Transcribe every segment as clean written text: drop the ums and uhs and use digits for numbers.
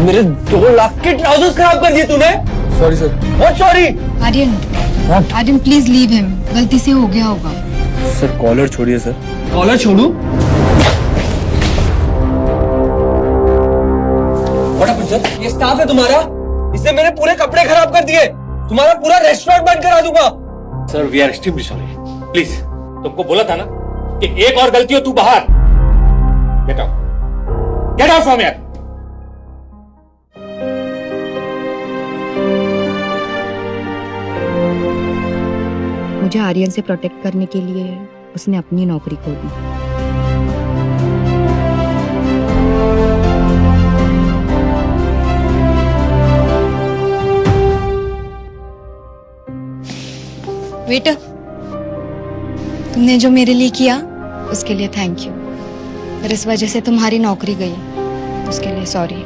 मेरे 2 लाख के ट्राउजर्स खराब कर दिए तूने। Sorry sir. What sorry? Aryan, Aryan please leave him, गलती से हो गया होगा। सर कॉलर छोड़िए सर। कॉलर छोड़ू? What happened sir? ये स्टाफ है तुम्हारा, इसने मेरे पूरे कपड़े खराब कर दिए। तुम्हारा पूरा रेस्टोरेंट बंद करा दूंगा। Sir we are extremely sorry. Please, तुमको बोला था ना कि एक और गलती हो तू बाहर। Get out, get out from here. मुझे आर्यन से प्रोटेक्ट करने के लिए उसने अपनी नौकरी खो दी। वेटर, तुमने जो मेरे लिए किया उसके लिए थैंक यू, पर इस वजह से तुम्हारी नौकरी गई, उसके लिए सॉरी।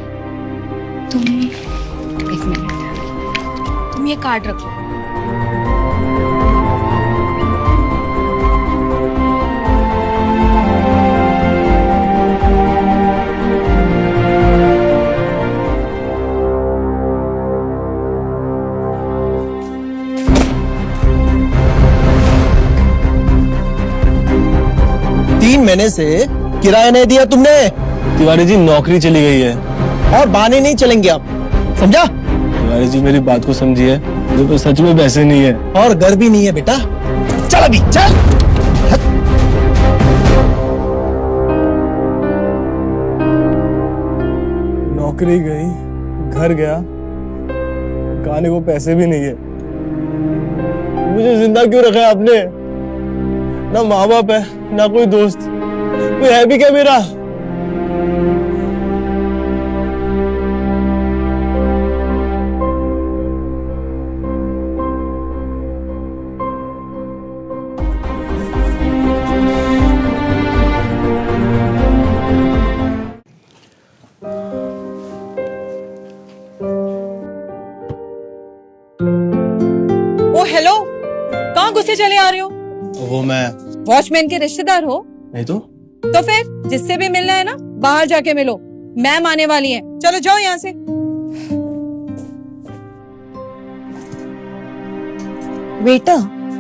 तुम एक मिनट, तुम ये कार्ड रखो। तीन महीने से किराया नहीं दिया तुमने। तिवारी जी नौकरी चली गई है। और बहाने नहीं चलेंगे आप, समझा? तिवारी जी मेरी बात को समझिए, तो सच में पैसे नहीं है। और घर भी नहीं है बेटा। चल अभी चल। नौकरी गई, घर गया, खाने को पैसे भी नहीं है। मुझे जिंदा क्यों रखा है आपने? ना माँ बाप है, ना कोई दोस्त, कोई है भी क्या मेरा? ओ हेलो, कहाँ गुस्से चले आ रहे हो? वो मैं वॉचमैन के रिश्तेदार हो? नहीं तो फिर जिससे भी मिलना है ना, बाहर जाके मिलो। मैम आने वाली है, चलो जाओ यहाँ से। बेटा,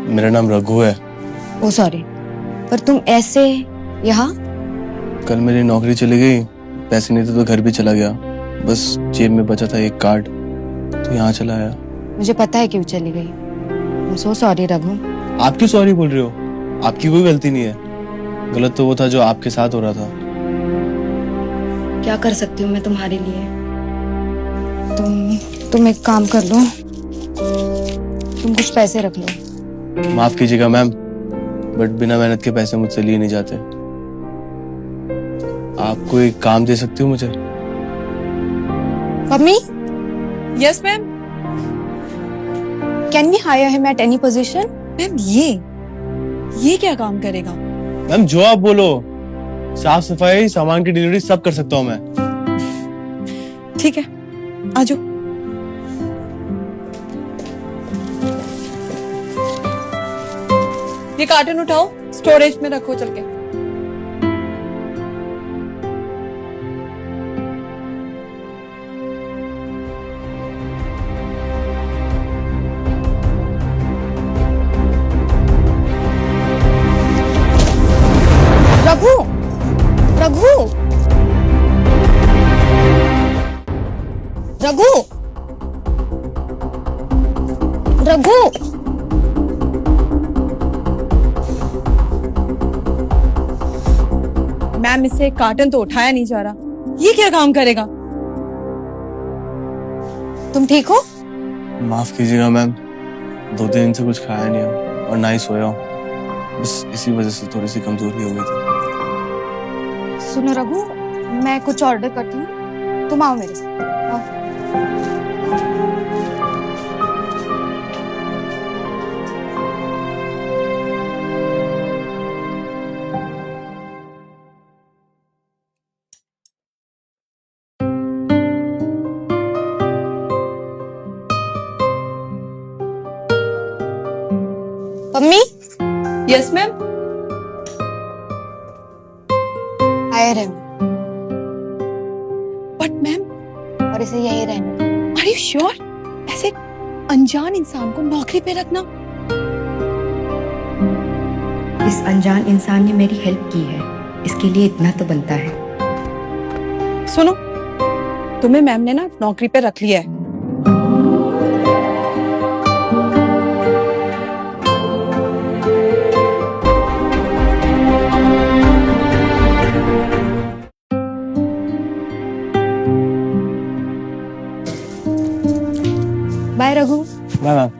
मेरा नाम रघु है। ओ सॉरी, पर तुम ऐसे यहाँ? कल मेरी नौकरी चली गई, पैसे नहीं थे तो घर भी चला गया। बस जेब में बचा था एक कार्ड, तो यहाँ चला आया। मुझे पता है क्यों चली गई। I'm so sorry Raghu. आप क्यों सॉरी बोल रहे हो? आपकी कोई गलती नहीं है। गलत तो वो था जो आपके साथ हो रहा था। क्या कर सकती हूँ मैं तुम्हारे लिए? तुम एक काम कर लो, तुम कुछ पैसे रख लो। माफ कीजिएगा मैम, बट बिना मेहनत के पैसे मुझसे लिए नहीं जाते। आप कोई काम दे सकती हो मुझे? Mummy, yes ma'am. Can we hire him at any position? Ma'am ये क्या काम करेगा? मैम जो आप बोलो, साफ सफाई, सामान की डिलीवरी सब कर सकता हूँ मैं। ठीक है, आ जाओ। ये कार्टन उठाओ, स्टोरेज में रखो चल के। रघु, रघु, रघु, रघु। मैम, इससे कार्टन तो उठाया नहीं जा रहा, ये क्या काम करेगा? तुम ठीक हो? माफ कीजिएगा मैम, 2 दिन से कुछ खाया नहीं है और ना ही सोया हूँ। बस इसी वजह से थोड़ी सी कमजोरी हो गई थी। सुनो रघु, मैं कुछ ऑर्डर करती हूँ, तुम आओ मेरे साथ। आओ। Mummy, yes ma'am. Hire him. But ma'am, और इसे यही रहने दो। Are you sure? ऐसे अनजान इंसान को नौकरी पे रखना? इस अनजान इंसान ने मेरी हेल्प की है, इसके लिए इतना तो बनता है। सुनो, तुम्हें मैम ने ना नौकरी पे रख लिया है। Bye Raghu. Bye ma'am.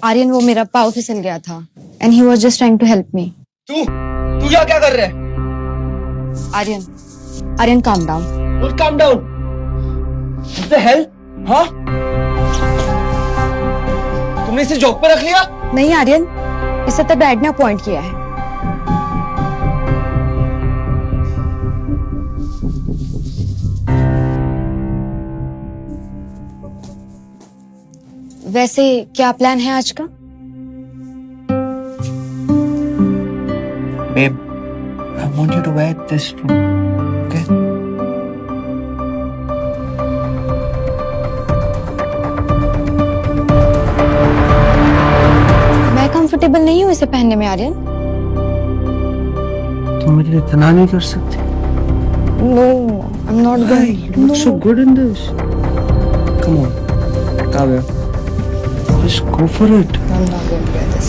Aryan, वो मेरा पाँव फिसल गया था and he was just trying to help me. तू यहाँ क्या कर रहा है? Aryan calm down. What calm down? What the hell? हाँ? तुमने इसे जॉब पे रख लिया? नहीं आर्यन, इसे तो डैड ने अपॉइंट किया है। वैसे क्या प्लान है आज का? Babe, I want you to wear this too, okay? मैं कंफर्टेबल नहीं हूँ इसे पहनने में आर्यन। तुम मेरे लिए इतना नहीं कर सकते? No, I'm not going. You look so good in this. Come on, Kavya. Just go for it. I'm not going to wear this.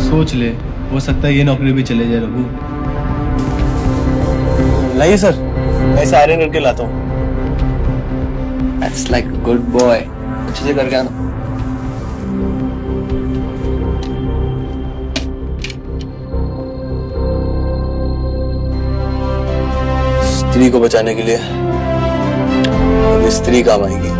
सोच ले, हो सकता है ये नौकरी भी चले जाए रघु। लाइए सर, मैं इसे आयरन करके लाता हूँ। That's like a good boy. अच्छे से करके आना। स्त्री को बचाने के लिए अब स्त्री काम आएगी।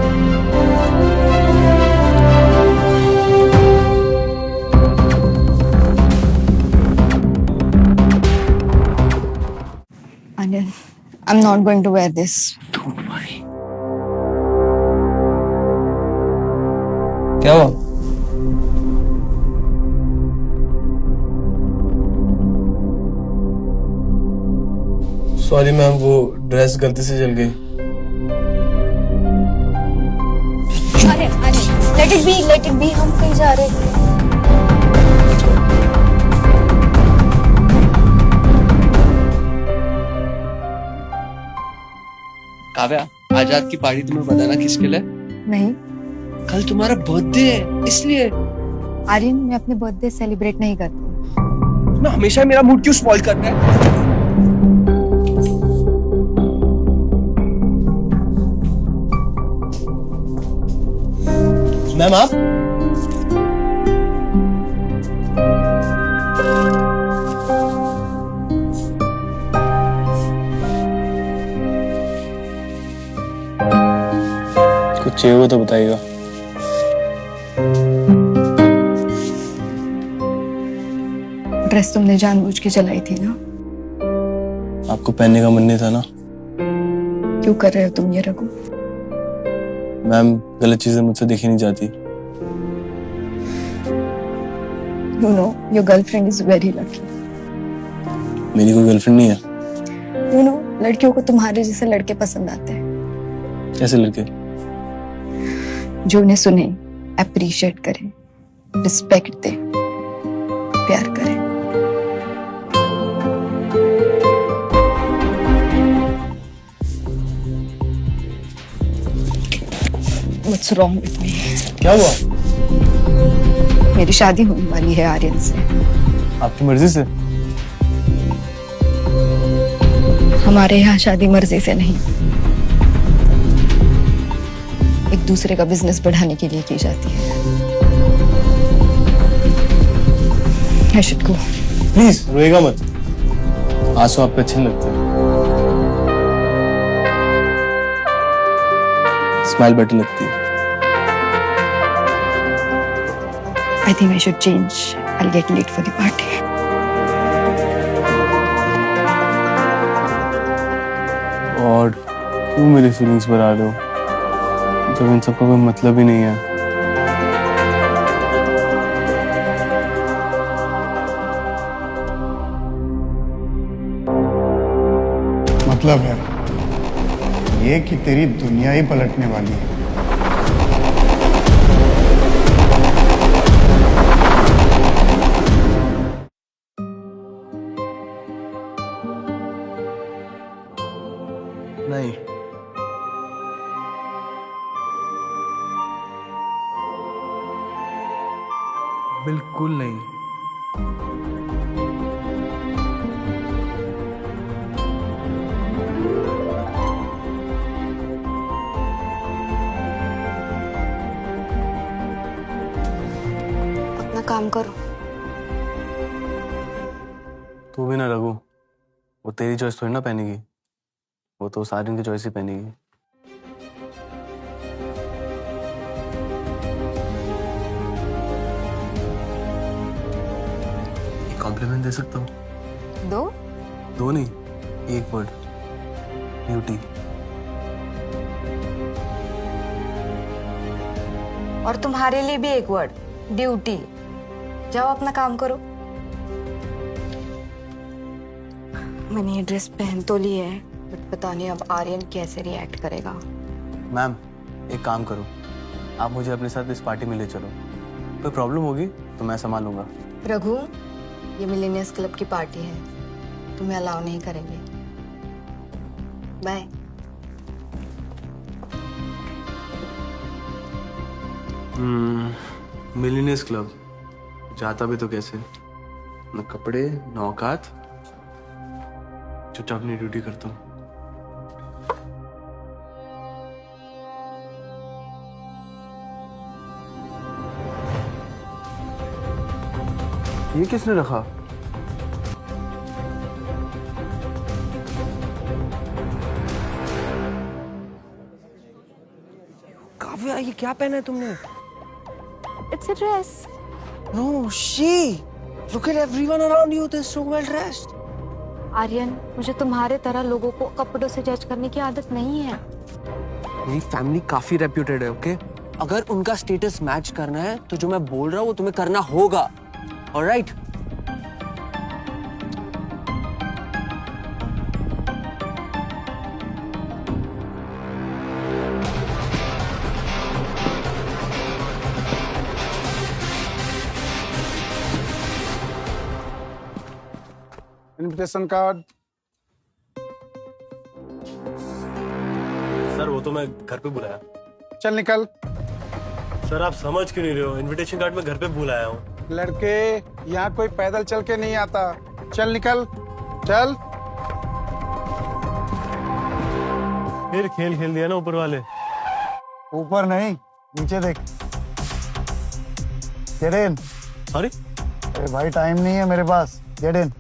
Aryan, I'm not going to wear this. Don't worry. क्या हुआ? सॉरी मैम, वो ड्रेस गलती से जल गई। Aryan, let it be, हम कहीं जा रहे हैं। काव्या, आजाद की पार्टी तुम्हें पता ना किसके लिए? नहीं कल तुम्हारा बर्थडे है, इसलिए। आर्यन, मैं अपने बर्थडे सेलिब्रेट नहीं करती। ना हमेशा मेरा मूड क्यों स्पॉइल करना है? मैम आप? कुछ चाहिए हो तो बताइएगा। ड्रेस तुमने जानबूझ के चलाई थी ना? आपको पहनने का मन नहीं था ना? क्यों कर रहे हो तुम ये रघु? मैम, गलत चीजें मुझसे देखी नहीं जाती। You know, your girlfriend is very lucky. मेरी कोई गर्लफ्रेंड नहीं है। You know, लड़कियों को तुम्हारे जैसे लड़के पसंद आते हैं, कैसे लड़के? जो उन्हें सुने, अप्रिशिएट करें, रिस्पेक्ट दे, प्यार करें। What's wrong with me? क्या हुआ? मेरी शादी होने वाली है आर्यन से। आपकी मर्जी से? हमारे यहाँ शादी मर्जी से नहीं, एक दूसरे का बिजनेस बढ़ाने के लिए की जाती है। I should go. प्लीज रोएगा मत, आंसू आप पे अच्छे नहीं लगते। स्माइल बेटर लगती है। I think I should change. I'll get late for the party. और क्यों मेरी फीलिंग्स बढ़ा रहे हो जब इन सबका कोई मतलब ही नहीं है। मतलब है ये कि तेरी दुनिया ही पलटने वाली है। नहीं, बिल्कुल नहीं। अपना काम करो। तू भी ना रघु, वो तेरी चॉइस थोड़ी ना पहनेगी, वो तो सारिन की चॉइस ही पहनेगी। एक कॉम्प्लीमेंट दे सकता हूँ? दो? दो नहीं, एक वर्ड, ब्यूटी। और तुम्हारे लिए भी एक वर्ड, ड्यूटी। जाओ अपना काम करो। मैंने ये ड्रेस पहन तो ली है, बट पता नहीं अब आर्यन कैसे रिएक्ट करेगा। मैम एक काम करो, आप मुझे अपने साथ इस पार्टी में ले चलो। कोई प्रॉब्लम होगी तो मैं संभालूंगा। रघु, ये मिलेनियर्स क्लब की पार्टी है, तुम्हें अलाउ नहीं करेंगे। बाय। मिलीनियर्स क्लब जाता भी तो कैसे, न कपड़े न औकात, चुपचाप अपनी ड्यूटी करता हूँ। ये किसने रखा? काव्या, ये क्या पहना है तुमने? It's a dress. No, she. Look at everyone around you. They're so well dressed. Aryan, मुझे तुम्हारे तरह लोगों को कपड़ों से जज करने की आदत नहीं है। मेरी फैमिली काफी रेप्यूटेड है, ओके? अगर उनका स्टेटस मैच करना है तो जो मैं बोल रहा हूँ वो तुम्हें करना होगा, ऑलराइट? Invitation card. सर वो तो मैं घर पे बुलाया। चल निकल। सर आप समझ क्यों नहीं रहे हो, इनविटेशन कार्ड मैं घर पे भूल आया हूँ। लड़के, यहाँ कोई पैदल चल के नहीं आता। चल निकल, चल। फिर खेल खेल दिया ना ऊपर वाले। ऊपर नहीं, नीचे देख। Get in. सॉरी अरे भाई, टाइम नहीं है मेरे पास। Get in.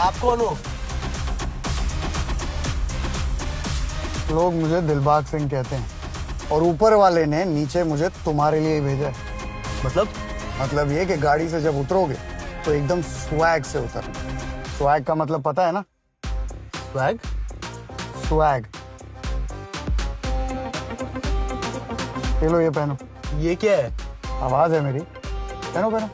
आप कौन हो? लोग मुझे दिलबाग सिंह कहते हैं और ऊपर वाले ने नीचे मुझे तुम्हारे लिए ही भेजा है। मतलब ये कि गाड़ी से जब उतरोगे तो एकदम स्वैग से उतरना। स्वैग का मतलब पता है ना? स्वैग? स्वैग। ये लो, ये पहनो। ये क्या है? आवाज है मेरी। पहनो पहनो।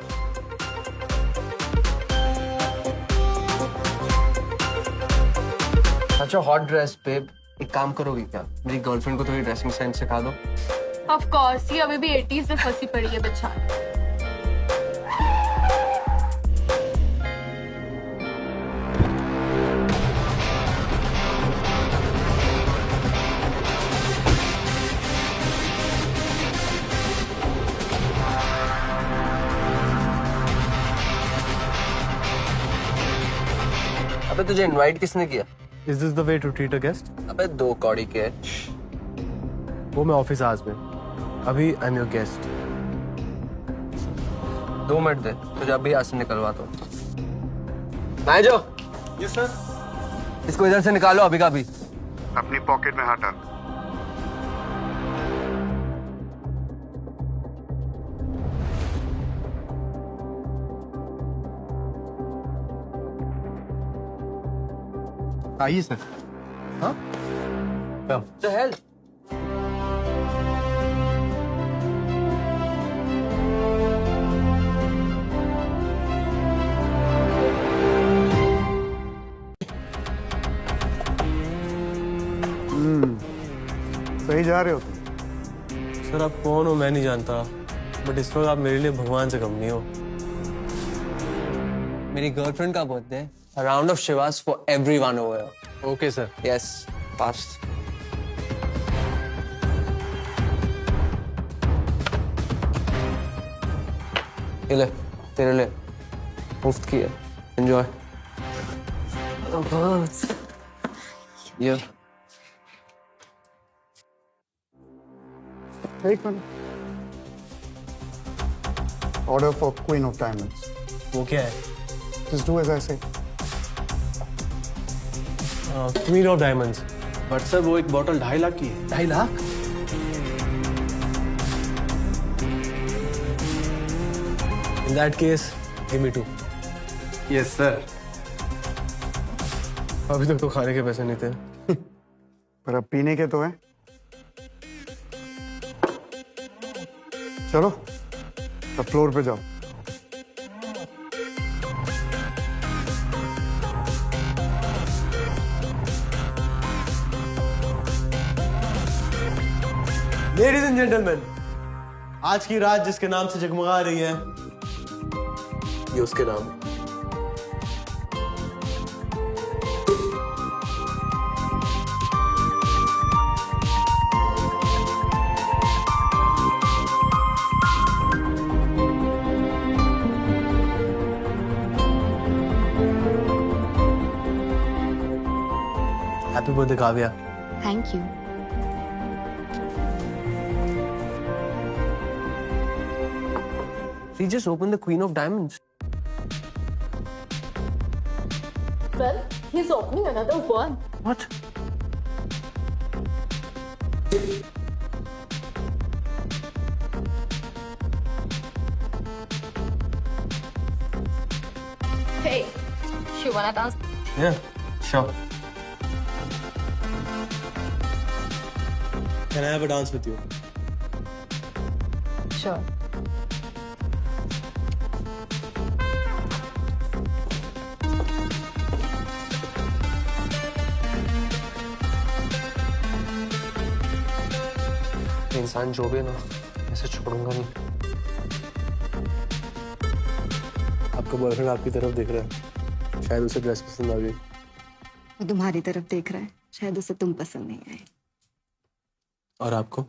अच्छा, हॉट ड्रेस पे एक काम करोगे क्या? मेरी गर्लफ्रेंड को थोड़ी ड्रेसिंग सेंस सिखा दो। Of course, ये अभी भी 80s में फंसी पड़ी है बच्चा। तुझे इनवाइट किसने किया? Is this the way to treat a guest? अबे 2 कौड़ी के। वो मैं ऑफिस आज में, अभी I am your guest. 2 minute दे, तुझे अभी यहाँ से निकलवाता हूँ। मैनेजर। Yes sir. इसको इधर से निकालो अभी का अभी। अपनी पॉकेट में हाथ डाल। आइए सर। हाँ? The hell? सही जा रहे हो तुम। सर आप कौन हो मैं नहीं जानता, बट इस वक्त आप मेरे लिए भगवान से कम नहीं हो। मेरी गर्लफ्रेंड का बर्थडे है। A round of Shivas for everyone over here. Okay sir. Yes, fast. ये ले, तेरे लिए मुफ्त की है। Enjoy. ये एक minute. Order for queen of diamonds. वो क्या है? Just do as I say. Queen of diamonds. But sir वो एक बोतल 2.5 लाख की है। 2.5 lakh? In that case give me 2। Yes sir. अभी तक तो खाने के पैसे नहीं थे। पर अब पीने के तो है। चलो अब फ्लोर पे जाओ। लेडीज एंड जेंटलमैन, आज की रात जिसके नाम से जगमगा रही है, ये उसके नाम है। Happy birthday Kavya. Thank you. He just opened the Queen of Diamonds. Well, he's opening another one. What? Hey, you wanna dance? Yeah, sure. Can I have a dance with you? Sure. इंसान जो भी है ना, ऐसे छोड़ूंगा नहीं। आपका boyfriend आपकी तरफ देख रहा है, शायद उसे ड्रेस पसंद आ गई। वो तुम्हारी तरफ देख रहा है, शायद उसे तुम पसंद नहीं आए। और आपको?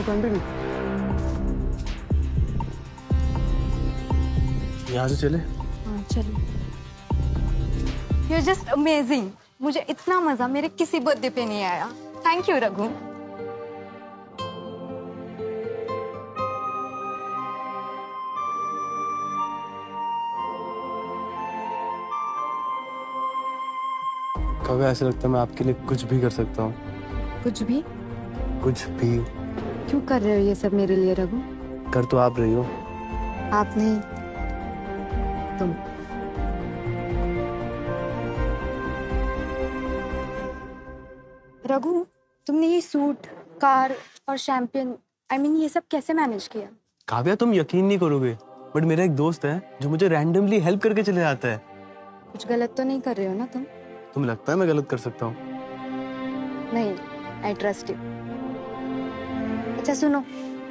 कंटिन्यू। यहाँ से चले? हाँ चलो। You're just amazing. मुझे इतना मजा मेरे किसी बर्थडे पे नहीं आया। Thank you Raghu. कभी ऐसा लगता है मैं आपके लिए कुछ भी कर सकता हूँ। कुछ भी? कुछ भी। क्यों कर रहे हो ये सब मेरे लिए रघु? कर तो आप रही हो। आप नहीं, तुम। रघु, तुमने ये सूट, कार और शैंपेन, ये सब कैसे मैनेज किया? काव्या तुम यकीन नहीं करोगे, बट मेरा एक दोस्त है जो मुझे रैंडमली हेल्प करके चले जाता है। कुछ गलत तो नहीं कर रहे हो ना तुम? तुम्हें लगता है मैं गलत कर सकता हूँ? नहीं, आई ट्रस्ट यू। अच्छा सुनो,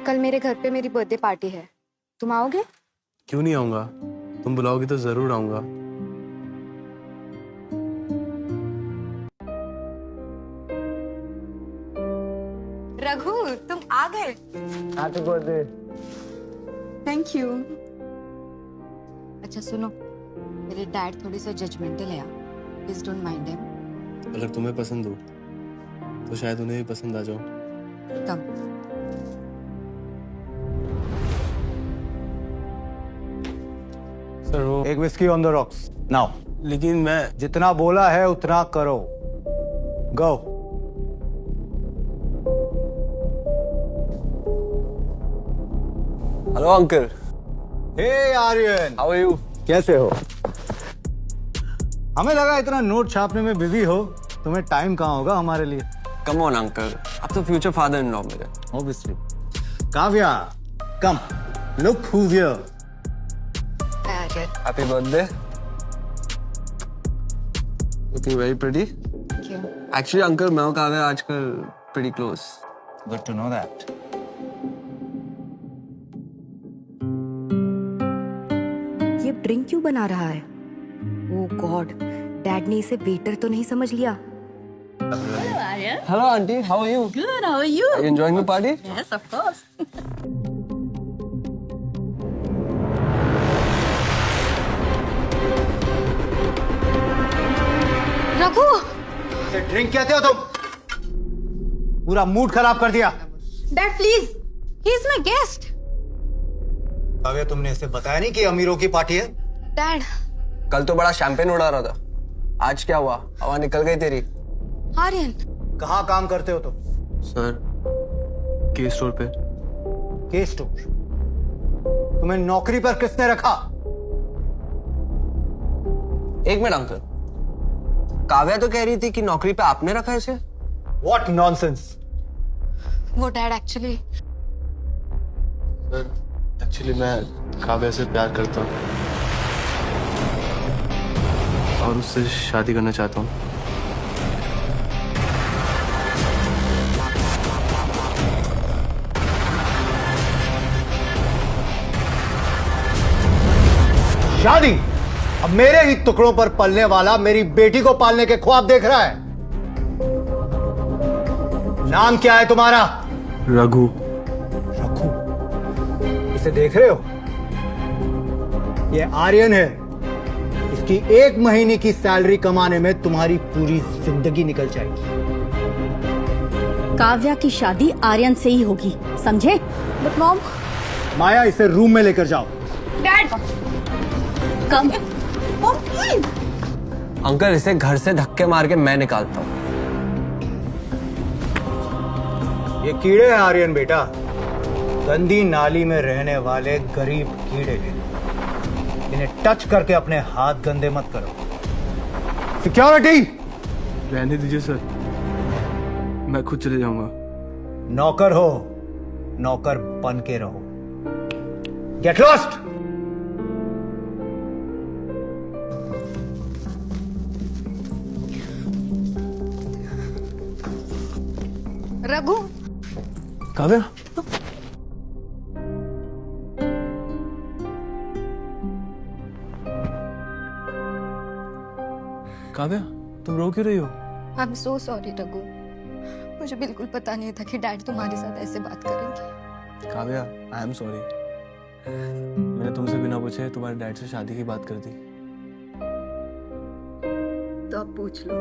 कल मेरे घर पे मेरी बर्थडे पार्टी है, तुम आओगे? क्यों नहीं आऊंगा, तुम बुलाओगी तो जरूर आऊंगा। रघु, तुम आ गए। Happy birthday. Thank you. अच्छा सुनो, मेरे डैड थोड़ी सी जजमेंटल है, प्लीज डोंट माइंड हिम। अगर तुम्हें पसंद हो तो शायद उन्हें भी पसंद आ जाओ। कम। सर वो एक whisky on the rocks now. लेकिन मैं जितना बोला है उतना करो। Go. Hello uncle. Hey Aryan, how are you? कैसे हो? हमें लगा इतना नोट छापने में बिजी हो, तुम्हें टाइम कहाँ होगा हमारे लिए। कम ऑन अंकल, आप तो फ्यूचर फादर इन लॉ मेरे। Obviously. Kavya, come, look who's here. Happy birthday. Looking very pretty. क्यों? एक्चुअली अंकल मैं और काव्या आजकल pretty close. Good to know that. ये ड्रिंक क्यों बना रहा है? ओह गॉड, डैड ने इसे वेटर तो नहीं समझ लिया? Hello aunty, how are you? Good, how are you? Are you enjoying the party? Yes, of course. Raghu! Drink कहते हो तुम? पूरा मूड खराब कर दिया। Dad please, he is my guest. Kavya, तुमने इसे बताया नहीं कि अमीरों की पार्टी है? डैड। कल तो बड़ा शैंपेन उड़ा रहा था, आज क्या हुआ? हवा निकल गई तेरी। आर्यन। कहाँ काम करते हो तुम? सर के स्टोर पे। के स्टोर? तुम्हें नौकरी पर किसने रखा? एक मिनट अंकल, काव्या तो कह रही थी कि नौकरी पे आपने रखा है इसे। What nonsense! वो डैड एक्चुअली सर एक्चुअली मैं काव्या से प्यार करता हूँ और उससे शादी करना चाहता हूँ। शादी? अब मेरे ही टुकड़ों पर पलने वाला मेरी बेटी को पालने के ख्वाब देख रहा है। नाम क्या है तुम्हारा? रघु। रघु? इसे देख रहे हो? ये आर्यन है। इसकी 1 महीने की सैलरी कमाने में तुम्हारी पूरी जिंदगी निकल जाएगी। काव्या की शादी आर्यन से ही होगी, समझे? But mom. माया, इसे रूम में लेकर जाओ। डैड कम। अंकल इसे घर से धक्के मार के मैं निकालता हूँ। ये कीड़े हैं आर्यन बेटा, गंदी नाली में रहने वाले गरीब कीड़े हैं। इन्हें टच करके अपने हाथ गंदे मत करो। सिक्योरिटी! रहने दीजिए सर, मैं खुद चले जाऊंगा। नौकर हो, नौकर बन के रहो। Get lost! रघु। काव्या, काव्या तुम रो क्यों रही हो? I am so sorry Raghu, मुझे बिल्कुल पता नहीं था कि डैड तुम्हारे साथ ऐसे बात करेंगे। काव्या आई एम सॉरी, मैंने तुमसे बिना पूछे तुम्हारे डैड से शादी की बात कर दी। तो अब पूछ लो।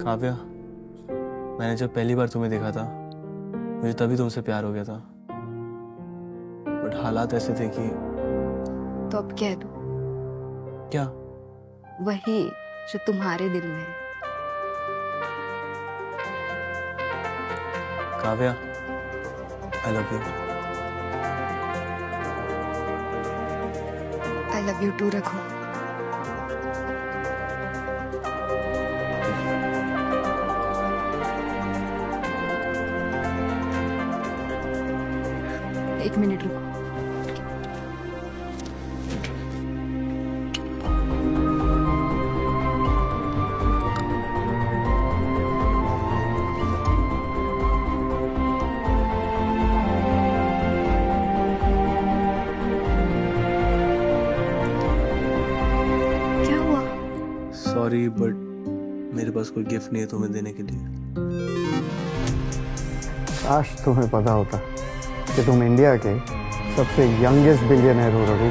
काव्या, मैंने जब पहली बार तुम्हें देखा था मुझे तभी तुमसे प्यार हो गया था, बट हालात ऐसे थे कि। तो अब कह दो। क्या? वही जो तुम्हारे दिल में है। Kavya, I love you. I love you too Raghu. एक मिनट रुको। क्या हुआ? सॉरी बट मेरे पास कोई गिफ्ट नहीं है तुम्हें देने के लिए। काश तुम्हें पता होता कि तुम इंडिया के सबसे यंगेस्ट बिलियनर हो रघु।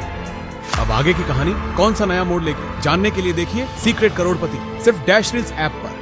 अब आगे की कहानी कौन सा नया मोड़ लेगी जानने के लिए देखिए सीक्रेट करोड़पति सिर्फ डैश रील्स ऐप पर।